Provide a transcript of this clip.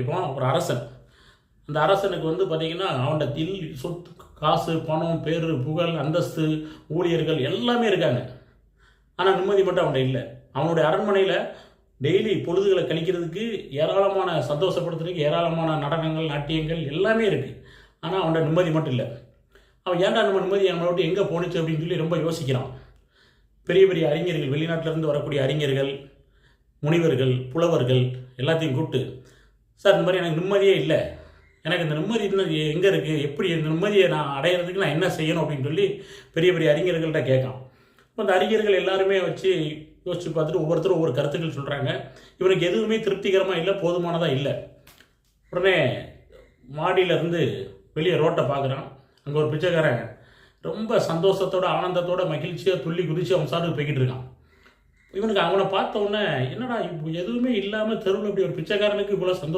இப்போ ஒரு அரசன், அந்த அரசனுக்கு வந்து பார்த்தீங்கன்னா அவனோட சொத்து, காசு, பணம், பேர், புகழ், அந்தஸ்து, ஊழியர்கள் எல்லாமே இருக்காங்க. ஆனால் நிம்மதி மட்டும் அவன்கிட்ட இல்லை. அவனுடைய அரண்மனையில் டெய்லி பொழுதுகளை கழிக்கிறதுக்கு ஏராளமான சந்தோஷப்படுத்துறதுக்கு ஏராளமான நடனங்கள், நாட்டியங்கள் எல்லாமே இருக்குது. ஆனால் அவனோட நிம்மதி மட்டும் இல்லை. அவன் ஏன்டா நம்ம நிம்மதி நம்மளை விட்டு எங்கே போணுச்சு அப்படின்னு சொல்லி ரொம்ப யோசிக்கிறான். பெரிய பெரிய அறிஞர்கள், வெளிநாட்டிலேருந்து வரக்கூடிய அறிஞர்கள், முனிவர்கள், புலவர்கள் எல்லாத்தையும் கூப்பிட்டு, சார் இந்த மாதிரி எனக்கு நிம்மதியே இல்லை, எனக்கு இந்த நிம்மதி இன்னும் எங்கே இருக்குது, எப்படி இந்த நிம்மதியை நான் அடையிறதுக்கு நான் என்ன செய்யணும் அப்படின்னு சொல்லி பெரிய பெரிய அறிஞர்கள்ட்ட கேட்கான். இப்போ அந்த அறிஞர்கள் எல்லாருமே வச்சு யோசித்து பார்த்துட்டு ஒவ்வொருத்தரும் ஒவ்வொரு கருத்துக்கள் சொல்கிறாங்க. இவனுக்கு எதுவுமே திருப்திகரமாக இல்லை, போதுமானதாக இல்லை. உடனே மாடியிலேருந்து வெளியே ரோட்டை பார்க்குறான். அங்கே ஒரு பிச்சைக்காரன் ரொம்ப சந்தோஷத்தோட, ஆனந்தத்தோட, மகிழ்ச்சியாக துள்ளி குதித்து அவன் சாட்டுக்கு போய்கிட்டு இருக்கான். இவனுக்கு அவனை பார்த்த உடனே என்னடா இப்போ எதுவுமே இல்லாமல் தெருவில் இப்படி ஒரு பிச்சைக்காரனுக்கு இவ்வளோ சந்தோஷம்